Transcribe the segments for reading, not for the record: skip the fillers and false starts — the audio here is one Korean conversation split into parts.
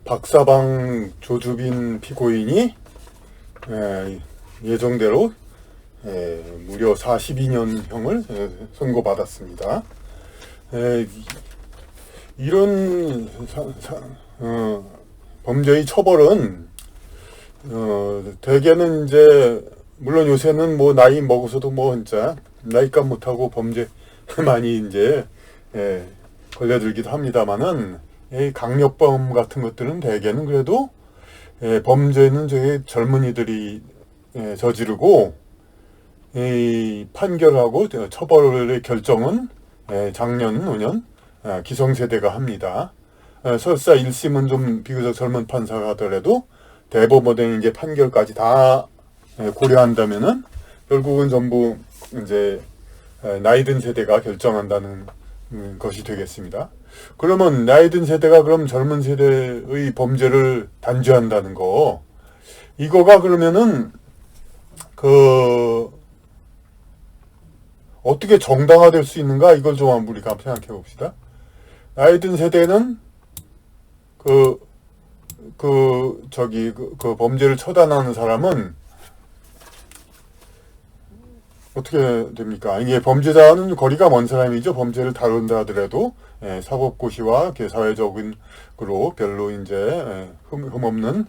박사방 조주빈 피고인이 예정대로 무려 42년형을 선고받았습니다. 이런 범죄의 처벌은 대개는 이제 물론 요새는 뭐 나이 먹어서도 뭐 진짜 나이값 못하고 범죄 많이 이제 걸려들기도 합니다만은 강력범 같은 것들은 대개는 그래도 범죄는 저희 젊은이들이 저지르고 판결하고 처벌의 결정은 장년, 노년 기성세대가 합니다. 설사 1심은 좀 비교적 젊은 판사가 하더라도 대법원의 이제 판결까지 다 고려한다면은 결국은 전부 이제 나이 든 세대가 결정한다는 것이 되겠습니다. 그러면 나이 든 세대가 그럼 젊은 세대의 범죄를 단죄한다는 거, 이거가 그러면은 어떻게 정당화될 수 있는가, 이걸 좀 우리가 한번 생각해 봅시다. 나이 든 세대는 그 범죄를 처단하는 사람은 어떻게 됩니까? 이게 범죄자는 거리가 먼 사람이죠. 범죄를 다룬다 하더라도 사법고시와 사회적인 그로 별로 이제 흠없는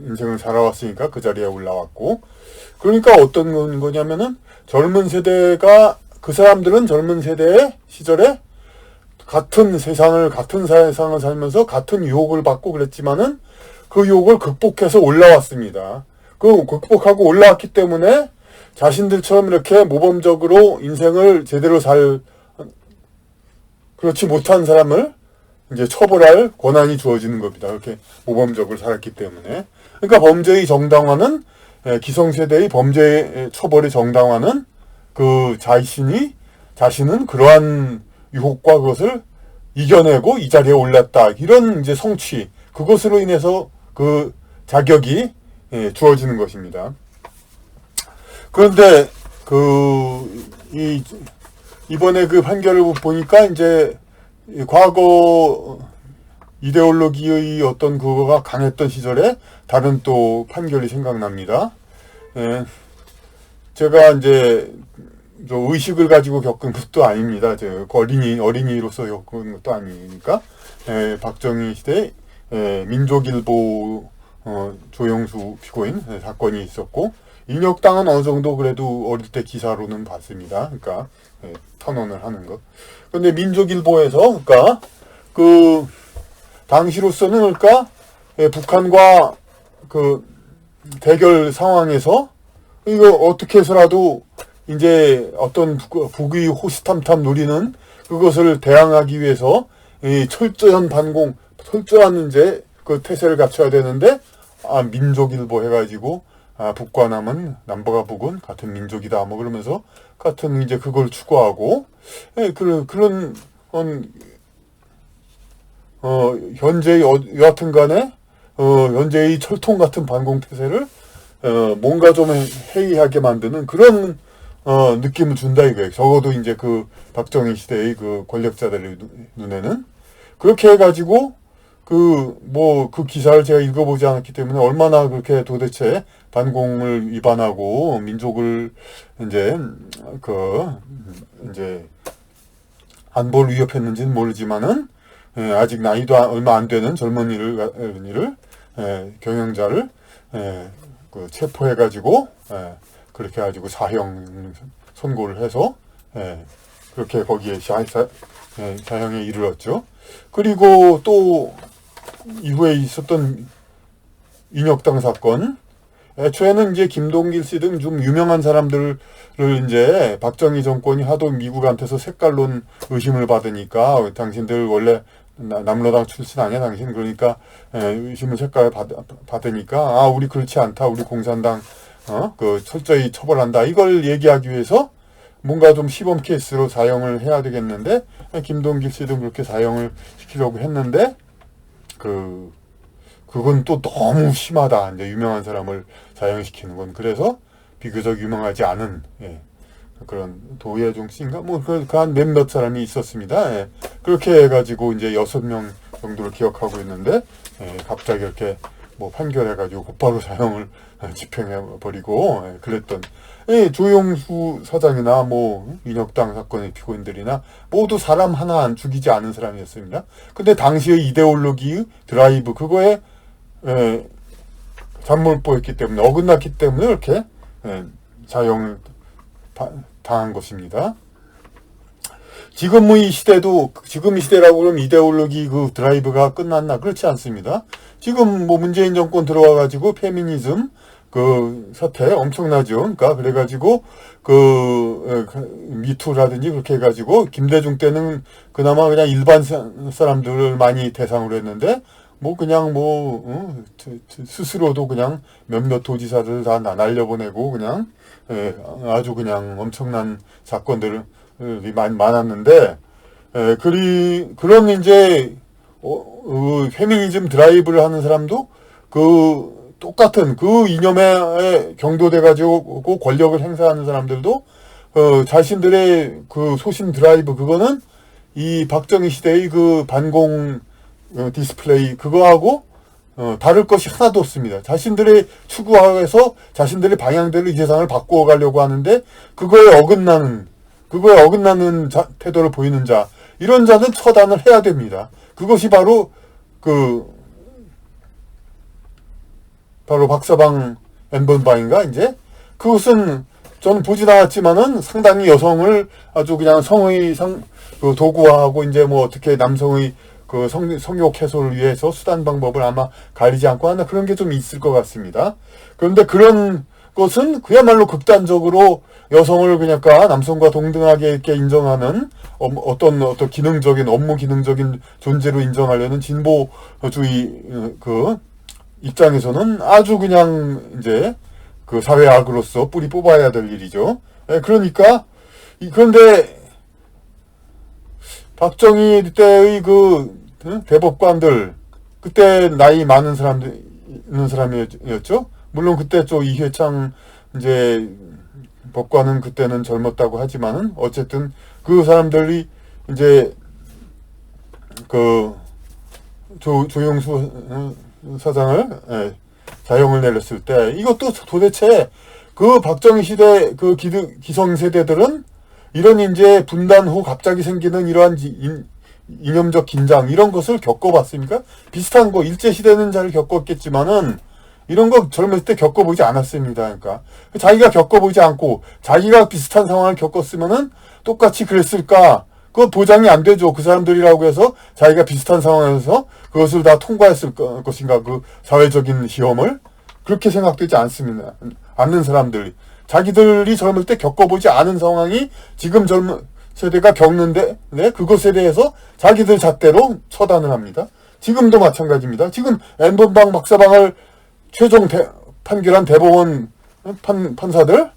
인생을 살아왔으니까 그 자리에 올라왔고, 그러니까 어떤 거냐면은 젊은 세대가, 그 사람들은 젊은 세대의 시절에 같은 세상을 살면서 같은 유혹을 받고 그랬지만은 그 유혹을 극복해서 올라왔습니다. 그 극복하고 올라왔기 때문에 자신들처럼 이렇게 모범적으로 인생을 제대로 그렇지 못한 사람을 이제 처벌할 권한이 주어지는 겁니다. 그렇게 모범적으로 살았기 때문에. 그러니까 범죄의 정당화는, 기성세대의 범죄의 처벌의 정당화는 자신은 그러한 유혹과 그것을 이겨내고 이 자리에 올랐다, 이런 이제 성취, 그것으로 인해서 그 자격이 주어지는 것입니다. 그런데 이번에 그 판결을 보니까 이제 과거 이데올로기의 어떤 그거가 강했던 시절에 다른 또 판결이 생각납니다. 제가 이제 의식을 가지고 겪은 것도 아닙니다. 어린이로서 겪은 것도 아니니까. 박정희 시대 민족일보 조영수 피고인 사건이 있었고, 인혁당은 어느 정도 그래도 어릴 때 기사로는 봤습니다. 그러니까 탄원을 하는 것. 근데 민족일보에서 그러니까 당시로서는 그러니까 북한과 대결 상황에서 이거 어떻게 해서라도 이제 어떤 북의 호시탐탐 노리는 그것을 대항하기 위해서 철저한 이제 태세를 갖춰야 되는데, 민족일보 해가지고 북과 남은, 남북과 북은 같은 민족이다 뭐 그러면서 같은 이제 그걸 추구하고, 그런 현재의 여하튼 간에 현재의 철통 같은 반공 태세를 뭔가 좀 해이하게 만드는 그런 느낌을 준다 이거예요. 적어도 이제 박정희 시대의 권력자들의 눈에는. 그렇게 해가지고 그 기사를 제가 읽어보지 않았기 때문에 얼마나 그렇게 도대체 반공을 위반하고 민족을 이제 안보를 위협했는지는 모르지만은, 아직 나이도 얼마 안 되는 젊은이를 경영자를 체포해가지고 그렇게 해가지고 사형 선고를 해서 그렇게 거기에 사형에 이르렀죠. 그리고 또 이후에 있었던 인혁당 사건, 애초에는 이제 김동길 씨 등 좀 유명한 사람들을 이제 박정희 정권이 하도 미국한테서 색깔론 의심을 받으니까, 당신들 원래 남로당 출신 아니야 당신, 그러니까 의심을 색깔 받으니까 우리 그렇지 않다, 우리 공산당 철저히 처벌한다, 이걸 얘기하기 위해서 뭔가 좀 시범 케이스로 사형을 해야 되겠는데, 김동길 씨도 그렇게 사형을 시키려고 했는데 그건 또 너무 심하다, 이제 유명한 사람을 사형시키는 건. 그래서 비교적 유명하지 않은 그런 도예종 씨인가 한 몇몇 사람이 있었습니다. 그렇게 해가지고 이제 6명 정도를 기억하고 있는데, 갑자기 이렇게 뭐 판결해가지고 곧바로 사형을 집행해버리고, 그랬던, 조영수 사장이나 뭐, 인혁당 사건의 피고인들이나 모두 사람 하나 안 죽이지 않은 사람이었습니다. 근데 당시의 이데올로기 드라이브, 그거에, 잠몰보였기 때문에, 어긋났기 때문에 이렇게, 사형을 당한 것입니다. 지금 이 시대도, 지금 이 시대라고 그러면 이데올로기 그 드라이브가 끝났나? 그렇지 않습니다. 지금 뭐 문재인 정권 들어와가지고 페미니즘 그 사태 엄청나죠. 그러니까 그래가지고 미투라든지 그렇게 해가지고 김대중 때는 그나마 그냥 일반 사람들을 많이 대상으로 했는데 뭐 그냥 스스로도 그냥 몇몇 도지사들 다 날려보내고 그냥 아주 그냥 엄청난 사건들이 많았는데 그런 이제 페미니즘 드라이브를 하는 사람도 똑같은 그 이념에 경도돼가지고 권력을 행사하는 사람들도 자신들의 그 소신 드라이브 그거는 이 박정희 시대의 그 반공 디스플레이 그거하고 다를 것이 하나도 없습니다. 자신들의 추구하에서 자신들의 방향대로 이 세상을 바꾸어 가려고 하는데 그거에 어긋나는 태도를 보이는 자 이런 자는 처단을 해야 됩니다. 그것이 바로 바로 박서방 N번방인가 이제 그것은 저는 보진 않았지만은 상당히 여성을 아주 그냥 성의 도구화하고 이제 뭐 어떻게 남성의 그 성욕 해소를 위해서 수단 방법을 아마 가리지 않고 하나 그런 게 좀 있을 것 같습니다. 그런데 그런 것은 그야말로 극단적으로 여성을 그냥 남성과 동등하게 이렇게 인정하는 어떤 기능적인 업무 기능적인 존재로 인정하려는 진보주의 그 입장에서는 아주 그냥 이제 그 사회 악으로서 뿌리 뽑아야 될 일이죠. 그러니까 그런데 박정희 때의 그 대법관들 그때 나이 많은 사람이었죠. 물론 그때 또 이회창 이제 법관은 그때는 젊었다고 하지만은 어쨌든 그 사람들이 이제 그 조영수 사장을 사형을 내렸을 때 이것도 도대체 그 박정희 시대 그 기성세대들은 이런 이제 분단 후 갑자기 생기는 이러한 이념적 긴장 이런 것을 겪어봤습니까? 비슷한 거 일제시대는 잘 겪었겠지만은 이런 거 젊었을 때 겪어보지 않았습니다. 그러니까 자기가 겪어보지 않고 자기가 비슷한 상황을 겪었으면은 똑같이 그랬을까? 그건 보장이 안 되죠. 그 사람들이라고 해서 자기가 비슷한 상황에서 그것을 다 통과했을 것인가? 그 사회적인 시험을 그렇게 생각되지 않습니다. 않는 사람들이 자기들이 젊을 때 겪어보지 않은 상황이 지금 젊은 세대가 겪는데 그것에 대해서 자기들 잣대로 처단을 합니다. 지금도 마찬가지입니다. 지금 N번방 박사방을 최종 판결한 대법원 판사들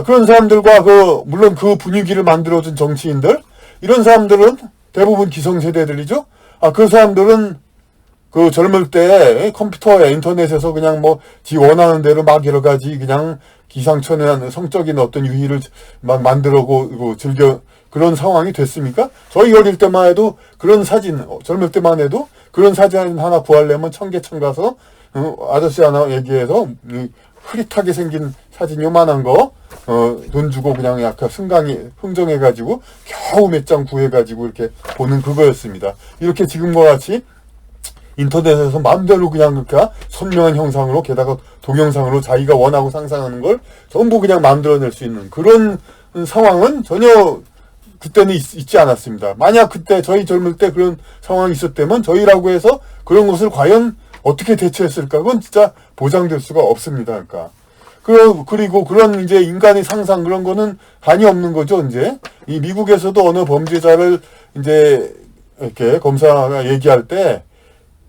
그런 사람들과 물론 그 분위기를 만들어준 정치인들 이런 사람들은 대부분 기성세대들이죠. 그 사람들은 그 젊을 때 컴퓨터에 인터넷에서 그냥 지 원하는 대로 막 여러 가지 그냥 기상천외한 성적인 어떤 유희를 막 만들고 즐겨 그런 상황이 됐습니까? 저희 어릴 때만 해도 그런 사진 젊을 때만 해도 그런 사진 하나 구하려면 청계천 가서 아저씨 하나 얘기해서 흐릿하게 생긴 사진 요만한 거 돈 주고 그냥 약간 흥정해가지고 겨우 몇 장 구해가지고 이렇게 보는 그거였습니다. 이렇게 지금과 같이 인터넷에서 마음대로 그냥 그러니까 선명한 형상으로 게다가 동영상으로 자기가 원하고 상상하는 걸 전부 그냥 만들어낼 수 있는 그런 상황은 전혀 그때는 있지 않았습니다. 만약 그때 저희 젊을 때 그런 상황이 있었다면 저희라고 해서 그런 것을 과연 어떻게 대처했을까? 그건 진짜 보장될 수가 없습니다. 그러니까. 그리고 그런 이제 인간의 상상 그런 거는 한이 없는 거죠, 이제. 이 미국에서도 어느 범죄자를 이제 이렇게 검사가 얘기할 때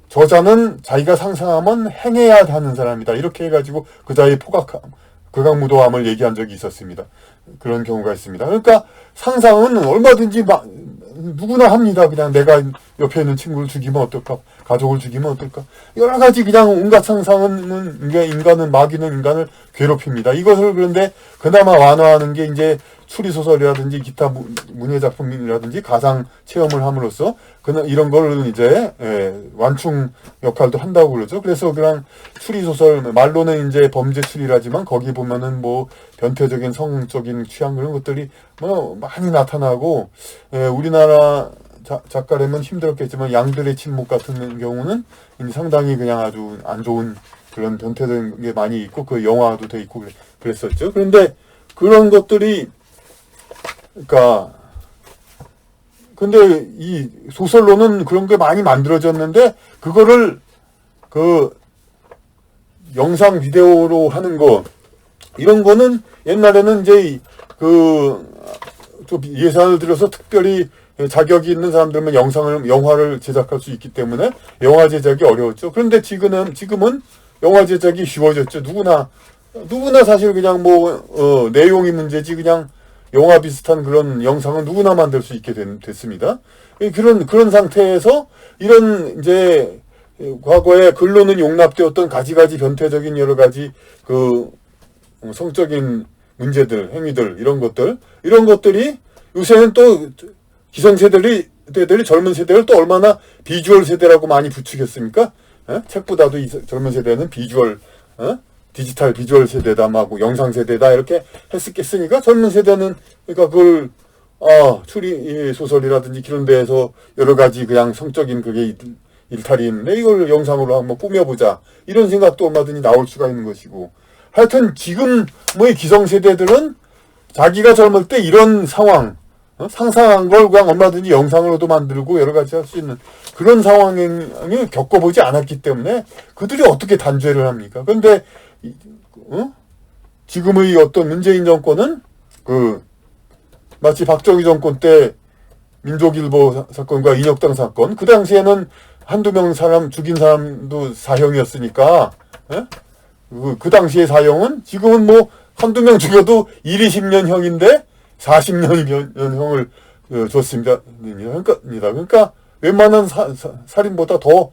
저자는 자기가 상상하면 행해야 하는 사람이다. 이렇게 해가지고 그자의 극악무도함을 얘기한 적이 있었습니다. 그런 경우가 있습니다. 그러니까 상상은 얼마든지 누구나 합니다. 그냥 내가 옆에 있는 친구를 죽이면 어떨까? 가족을 죽이면 어떨까? 여러 가지 그냥 온갖 상상은 인간은 마귀는 인간을 괴롭힙니다. 이것을 그런데 그나마 완화하는 게 이제 추리소설이라든지 기타 문예 작품이라든지 가상 체험을 함으로써 이런 걸 이제 완충 역할도 한다고 그러죠. 그래서 그냥 추리소설 말로는 이제 범죄 추리라지만 거기 보면은 뭐 변태적인 성적인 취향 그런 것들이 뭐 많이 나타나고 우리나라 작가라면 힘들었겠지만 양들의 침묵 같은 경우는 상당히 그냥 아주 안 좋은 그런 변태적인 게 많이 있고 그 영화도 돼 있고 그랬었죠. 그런데 그런 것들이 그러니까 근데 이 소설로는 그런 게 많이 만들어졌는데 그거를 그 영상 비디오로 하는 거 이런 거는 옛날에는 이제 그 좀 예산을 들여서 특별히 자격이 있는 사람들만 영화를 제작할 수 있기 때문에 영화 제작이 어려웠죠. 그런데 지금은 영화 제작이 쉬워졌죠. 누구나 사실 그냥 뭐 내용이 문제지 그냥 영화 비슷한 그런 영상은 누구나 만들 수 있게 됐습니다. 그런 상태에서 이런 이제 과거에 글로는 용납되었던 가지가지 변태적인 여러 가지 그 성적인 문제들, 행위들 이런 것들이 요새는 또 기성세대들이 젊은 세대를 또 얼마나 비주얼 세대라고 많이 부추겼습니까? 책보다도 이 젊은 세대는 비주얼, 디지털 비주얼 세대다, 막 영상 세대다 이렇게 했으니까 젊은 세대는 그러니까 그걸 추리 소설이라든지 그런 데에서 여러 가지 그냥 성적인 그게 일탈이 있는데 이걸 영상으로 한번 꾸며보자 이런 생각도 얼마든지 나올 수가 있는 것이고 하여튼 지금 뭐의 기성세대들은 자기가 젊을 때 이런 상황 상상한 걸 그냥 얼마든지 영상으로도 만들고 여러 가지 할 수 있는 그런 상황을 겪어보지 않았기 때문에 그들이 어떻게 단죄를 합니까? 그런데 지금의 어떤 문재인 정권은 마치 박정희 정권 때 민족일보 사건과 인혁당 사건 그 당시에는 한두 명 사람 죽인 사람도 사형이었으니까 그 당시의 사형은 지금은 뭐 한두 명 죽여도 1, 20년형인데 40년형을 줬습니다. 그러니까 웬만한 살인보다 더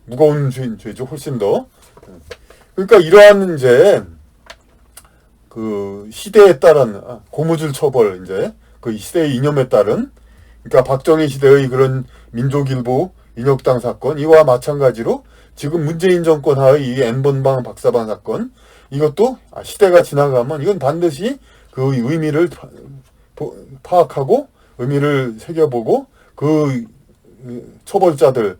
무거운 죄죠. 훨씬 더. 그러니까 이러한 이제 그 시대에 따른 고무줄 처벌 이제 그 시대의 이념에 따른 그러니까 박정희 시대의 그런 민족일보 인혁당 사건 이와 마찬가지로 지금 문재인 정권 하의 이 N번방 박사방 사건 이것도 시대가 지나가면 이건 반드시 그 의미를 파악하고 의미를 새겨보고 그 처벌자들이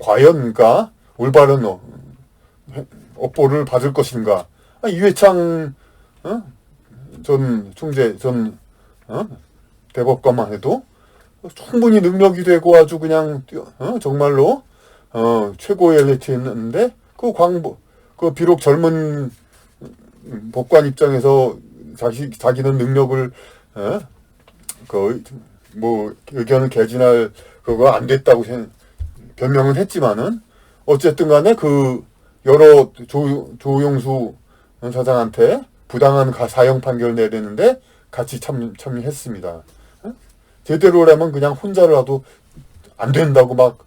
과연 그러니까 올바른 업보를 받을 것인가. 이회창 전 총재 전 대법관만 해도 충분히 능력이 되고 아주 그냥 정말로 최고의 엘리트였는데 그 비록 젊은 법관 입장에서 자기는 능력을 뭐 의견을 개진할 그거 안 됐다고 변명은 했지만은 어쨌든 간에 그 여러 조용수 사장한테 부당한 사형 판결 내리는데 같이 참여했습니다. 제대로라면 그냥 혼자라도 안 된다고 막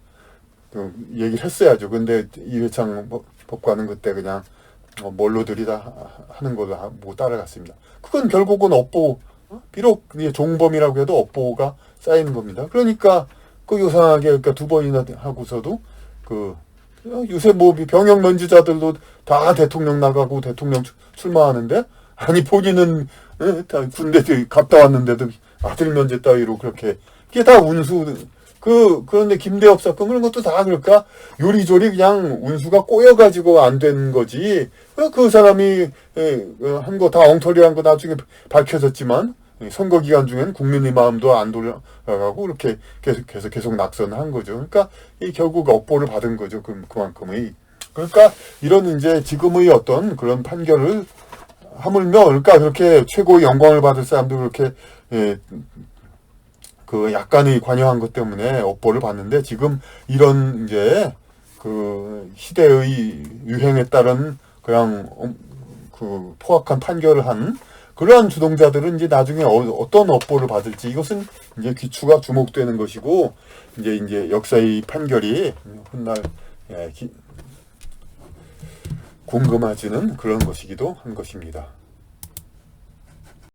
얘기를 했어야죠. 근데 이회창 법관은 그때 그냥 뭘로 들이다 하는 걸로 못 따라갔습니다. 그건 결국은 업보, 비록 종범이라고 해도 업보가 쌓이는 겁니다. 그러니까 그 요상하게 그러니까 두 번이나 하고서도 요새 뭐 병역 면제자들도 다 대통령 나가고 대통령 출마하는데 아니 본인은 다 군대 갔다 왔는데도 아들 면제 따위로 그렇게 이게 다 운수 그런데 김대엽 사건 그런 것도 다 그럴까 요리조리 그냥 운수가 꼬여가지고 안 된 거지 그 사람이 한 거 다 엉터리한 거 나중에 밝혀졌지만 선거 기간 중엔 국민의 마음도 안 돌아가고 이렇게 계속 낙선한 거죠. 그러니까 결국 업보를 받은 거죠. 그만큼의. 그러니까 이런 이제 지금의 어떤 그런 판결을 하물며 그러니까 그렇게 최고의 영광을 받을 사람도 그렇게 그 약간의 관여한 것 때문에 업보를 받는데 지금 이런 이제 그 시대의 유행에 따른 그냥 그 포악한 판결을 한 그러한 주동자들은 이제 나중에 어떤 업보를 받을지 이것은 이제 귀추가 주목되는 것이고 이제 역사의 판결이 훗날 궁금해지는 그런 것이기도 한 것입니다.